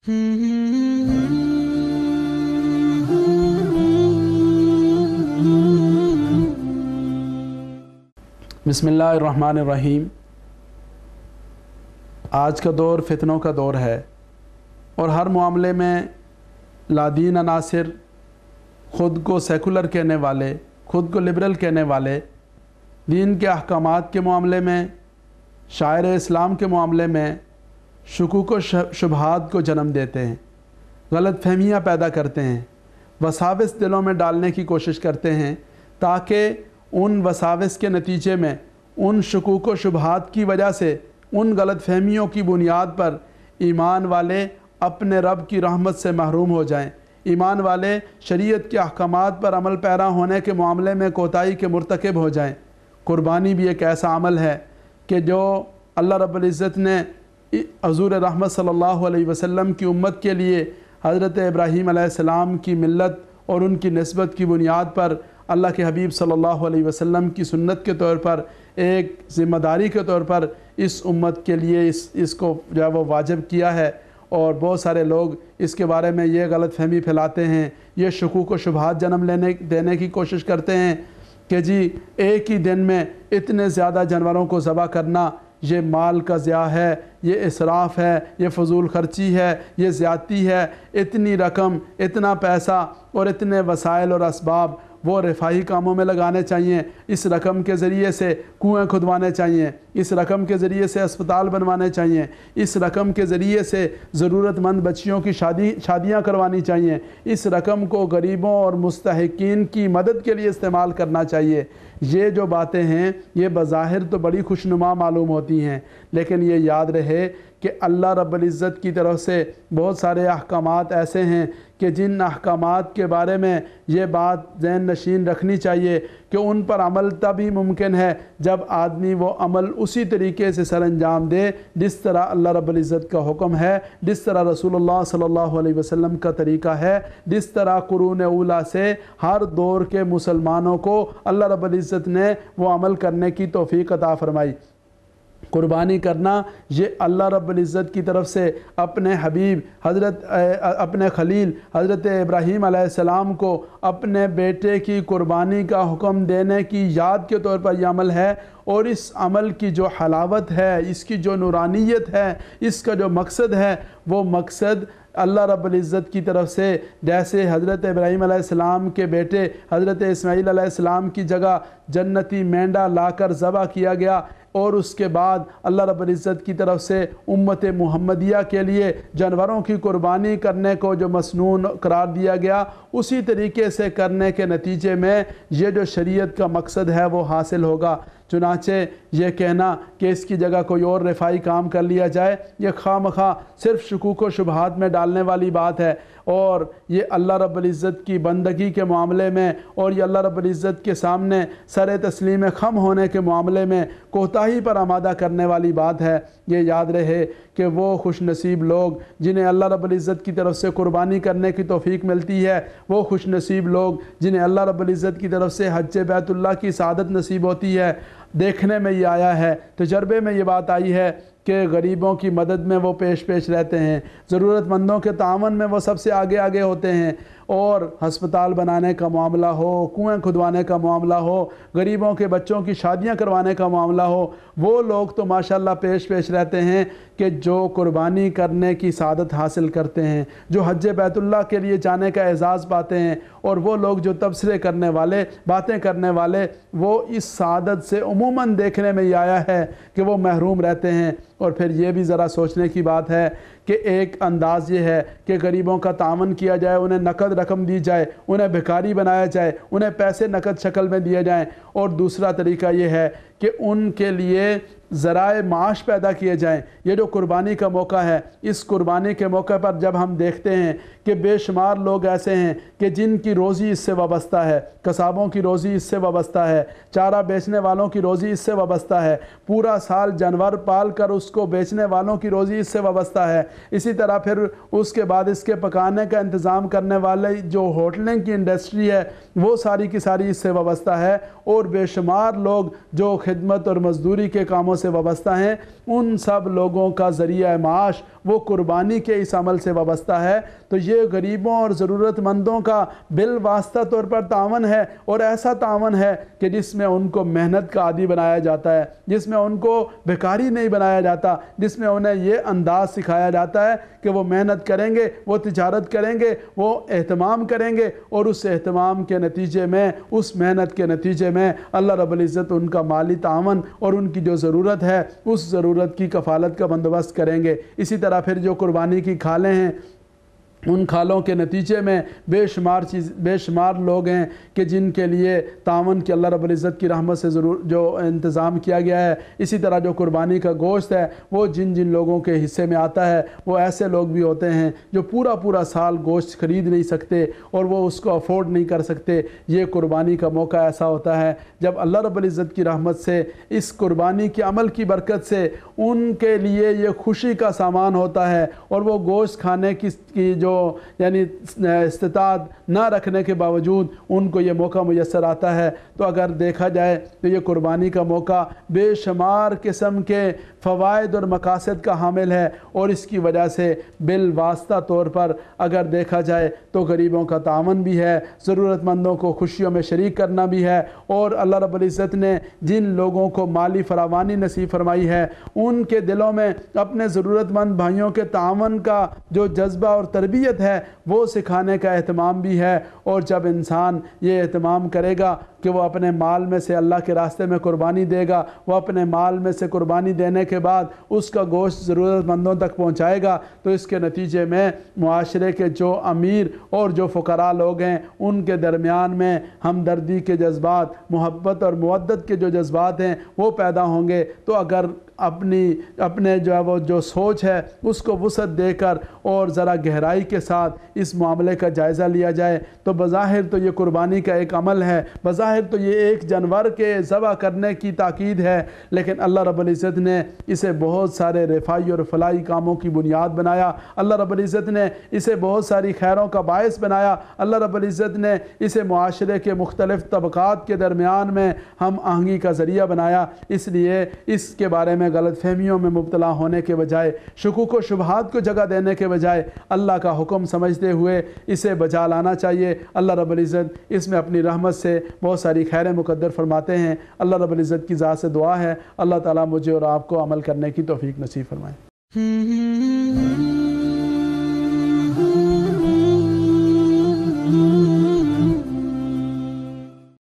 बिस्मिल्लाहिर्रहमानिर्रहीम। आज का दौर फितनों का दौर है और हर मामले में लादीन अनासिर, ख़ुद को सेकुलर कहने वाले, ख़ुद को लिबरल कहने वाले, दीन के अहकामात के मामले में, शायर इस्लाम के मामले में शुकूक व शुबहात को जन्म देते हैं, गलत फहमियाँ पैदा करते हैं, वसाविस दिलों में डालने की कोशिश करते हैं ताकि उन वसाविस के नतीजे में, उन शुकूक व शुबहात की वजह से, उन गलत फहमियों की बुनियाद पर ईमान वाले अपने रब की रहमत से महरूम हो जाएं। ईमान वाले शरीयत के अहकामात पर अमल पैरा होने के मामले में कोताही के मुर्तकिब हो जाएं। कुर्बानी भी एक ऐसा अमल है कि जो अल्लाह रब्बुल इज़्ज़त ने हज़ूर रहमत सल्लल्लाहु अलैहि वसल्लम की उम्मत के लिए हज़रत इब्राहीम अलैहिस्सलाम की मिल्लत और उनकी निस्बत की बुनियाद पर अल्लाह के हबीब सल्लल्लाहु अलैहि वसल्लम की सुन्नत के तौर पर, एक ज़िम्मेदारी के तौर पर इस उम्मत के लिए इसको जो है वो वाजिब किया है। और बहुत सारे लोग इसके बारे में ये गलत फहमी फैलाते हैं, ये शुकूक व शुबहात जन्म देने की कोशिश करते हैं कि जी एक ही दिन में इतने ज़्यादा जानवरों को ज़बह करना ये माल का ज़िया है, ये इसराफ़ है, ये फ़जूल ख़र्ची है, ये ज़्यादती है। इतनी रकम, इतना पैसा और इतने वसाइल और असबाब वो रिफाही कामों में लगाने चाहिए। इस रकम के ज़रिए से कुएँ खुदवाने चाहिए, इस रकम के ज़रिए से अस्पताल बनवाने चाहिए, इस रकम के ज़रिए से ज़रूरतमंद बच्चियों की शादियाँ करवानी चाहिए, इस रकम को गरीबों और मुस्तहिकीन की मदद के लिए इस्तेमाल करना चाहिए। ये जो बातें हैं ये बज़ाहिर तो बड़ी खुशनुमा मालूम होती हैं, लेकिन ये याद रहे कि अल्लाह रब्बुल इज़्ज़त की तरफ से बहुत सारे अहकामात ऐसे हैं कि जिन अहकामात के बारे में ये बात ज़हन नशीन रखनी चाहिए कि उन पर अमल तभी मुमकिन है जब आदमी वो अमल उसी तरीके से सरअंजाम दे जिस तरह अल्लाह रब्बुल इज़्ज़त का हुक्म है, जिस तरह रसूलुल्लाह सल्लल्लाहु अलैहि वसल्लम का तरीका है, जिस तरह कुरून उला से हर दौर के मुसलमानों को अल्लाह रब्बुल इज़्ज़त ने वो अमल करने की तौफ़ीक़ अता फ़रमाई। कुर्बानी करना ये अल्लाह रब्बुल इज़्ज़त की तरफ से अपने हबीब अपने खलील हज़रत इब्राहीम अलैहिस्सलाम को अपने बेटे की कुर्बानी का हुक्म देने की याद के तौर पर यह अमल है। और इस अमल की जो हलावत है, इसकी जो नूरानियत है, इसका जो मकसद है, वो मकसद अल्लाह रब्बुल इज़्ज़त की तरफ से जैसे हज़रत इब्राहीम अलैहिस्सलाम के बेटे हज़रत इस्माईल अलैहिस्सलाम की जगह जन्नती मेंढा लाकर ज़बह किया गया और उसके बाद अल्लाह रब्बुल इज़्ज़त की तरफ से उम्मत मुहम्मदिया के लिए जानवरों की कुर्बानी करने को जो मसनून करार दिया गया, उसी तरीके से करने के नतीजे में ये जो शरीयत का मकसद है वो हासिल होगा। चुनाचे ये कहना कि इसकी जगह कोई और रिफाई काम कर लिया जाए, ये खामखा सिर्फ शुकूक व शुबहात में डालने वाली बात है। और ये अल्लाह रब्बुल इज़्ज़त की बंदगी के मामले में और ये अल्लाह रब्बुल इज़्ज़त के सामने सर तस्लीम खम होने के मामले में कोताही पर आमादा करने वाली बात है। ये याद रहे कि वो खुश नसीब लोग जिन्हें अल्लाह रब्बुल इज़्ज़त की तरफ से कुर्बानी करने की तौफ़ीक मिलती है, वो खुश नसीब लोग जिन्हें अल्लाह रब्बुल इज़्ज़त की तरफ से हज बैतुल्लाह की सआदत नसीब होती है। देखने में ये आया है, तजर्बे में ये बात आई है कि गरीबों की मदद में वो पेश रहते हैं, ज़रूरतमंदों के तावन में वो सबसे आगे आगे होते हैं। और हस्पताल बनाने का मामला हो, कुएं खुदवाने का मामला हो, गरीबों के बच्चों की शादियां करवाने का मामला हो, वो लोग तो माशाल्लाह पेश रहते हैं कि जो कुर्बानी करने की सादत हासिल करते हैं, जो हज बैतुल्लाह के लिए जाने का एजाज़ पाते हैं। और वो लोग जो तबसरे करने वाले, बातें करने वाले, वो इस सादत से उमूमन देखने में ये आया है कि वो महरूम रहते हैं। और फिर ये भी ज़रा सोचने की बात है कि एक अंदाज़ ये है कि गरीबों का तावन किया जाए, उन्हें नकद रकम दी जाए, उन्हें भिखारी बनाया जाए, उन्हें पैसे नकद शक्ल में दिए जाएं। और दूसरा तरीका ये है कि उनके लिए ज़राए माश पैदा किए जाएं। ये जो कुर्बानी का मौका है, इस कुर्बानी के मौके पर जब हम देखते हैं कि बेशुमार लोग ऐसे हैं कि जिनकी रोज़ी इससे वाबस्ता है, कसाबों की रोज़ी इससे वाबस्ता है, चारा बेचने वालों की रोज़ी इससे वाबस्ता है, पूरा साल जानवर पाल कर उसको बेचने वालों की रोज़ी इससे वाबस्ता है। اسی طرح پھر اس کے بعد اس کے پکانے کا انتظام کرنے والے جو ہوٹلنگ کی انڈسٹری ہے وہ ساری کی ساری اس سے وابستہ ہے، اور بے شمار لوگ جو خدمت اور مزدوری کے کاموں سے وابستہ ہیں، ان سب لوگوں کا ذریعہ معاش وہ قربانی کے اس عمل سے وابستہ ہے۔ تو یہ غریبوں اور ضرورت مندوں کا بالواسطہ طور پر تعاون ہے، اور ایسا تعاون ہے کہ جس میں ان کو محنت کا عادی بنایا جاتا ہے، جس میں ان کو بیکاری نہیں بنایا جاتا، جس میں انہیں یہ انداز سکھایا جاتا ہے کہ وہ محنت کریں گے، وہ تجارت کریں گے، وہ اہتمام کریں گے، اور اس اہتمام کے نتیجے میں، اس محنت کے نتیجے میں اللہ رب العزت ان کا مالی تعاون اور ان کی جو ضرورت ہے اس ضرورت کی کفالت کا بندوبست کریں گے۔ اسی طرح پھر جو قربانی کی کھالیں ہیں، ان کھالوں کے نتیجے میں بے شمار لوگ ہیں کہ جن کے لیے تعاون کی اللہ رب العزت کی رحمت سے ضرور جو انتظام کیا گیا ہے۔ اسی طرح جو قربانی کا گوشت ہے وہ جن لوگوں کے حصے میں آتا ہے، وہ ایسے لوگ بھی ہوتے ہیں جو پورا سال گوشت خرید نہیں سکتے اور وہ اس کو افورڈ نہیں کر سکتے۔ یہ قربانی کا موقع ایسا ہوتا ہے جب اللہ رب العزت کی رحمت سے، اس قربانی کے عمل کی برکت سے ان کے لیے یہ خوشی کا سامان ہوتا ہے، اور وہ گوشت کھانے کی جو یعنی استطاعت نہ رکھنے کے باوجود ان کو یہ موقع میسر آتا ہے۔ تو اگر دیکھا جائے تو یہ قربانی کا موقع بے شمار قسم کے فوائد اور مقاصد کا حامل ہے، اور اس کی وجہ سے بالواسطہ طور پر اگر دیکھا جائے تو غریبوں کا تعاون بھی ہے، ضرورت مندوں کو خوشیوں میں شریک کرنا بھی ہے، اور اللہ رب العزت نے جن لوگوں کو مالی فراوانی نصیب فرمائی ہے ان کے دلوں میں اپنے ضرورت مند بھائیوں کے تعاون کا جو جذبہ اور تربیت ہے وہ سکھانے کا اہتمام بھی ہے۔ اور جب انسان یہ اہتمام کرے گا کہ وہ اپنے مال میں سے اللہ کے راستے میں قربانی دے گا، وہ اپنے مال میں سے قربانی دینے کے بعد اس کا گوشت ضرورت مندوں تک پہنچائے گا، تو اس کے نتیجے میں معاشرے کے جو امیر اور جو فقراء لوگ ہیں ان کے درمیان میں ہمدردی کے جذبات، محبت اور مودت کے جو جذبات ہیں وہ پیدا ہوں گے۔ تو اگر اپنے جو ہے وہ جو سوچ ہے اس کو وسعت دے کر اور ذرا گہرائی کے ساتھ اس معاملے کا جائزہ لیا جائے تو بظاہر تو یہ قربانی کا ایک عمل ہے، بظاہر تو یہ ایک جانور کے ذبح کرنے کی تاکید ہے، لیکن اللہ رب العزت نے اسے بہت سارے رفائی اور فلاحی کاموں کی بنیاد بنایا۔ اللہ رب العزت نے اسے بہت ساری خیروں کا باعث بنایا۔ اللہ رب العزت نے اسے معاشرے کے مختلف طبقات کے درمیان میں ہم آہنگی کا ذریعہ بنایا۔ اس لیے اس کے بارے میں غلط فہمیوں میں مبتلا ہونے کے بجائے، شکوک و شبہات کو جگہ دینے کے بجائے اللہ کا حکم سمجھتے ہوئے اسے بجا لانا چاہیے۔ اللہ رب العزت اس میں اپنی رحمت سے بہت ساری خیر مقدر فرماتے ہیں۔ اللہ رب العزت کی ذات سے دعا ہے اللہ تعالیٰ مجھے اور آپ کو عمل کرنے کی توفیق نصیب فرمائے۔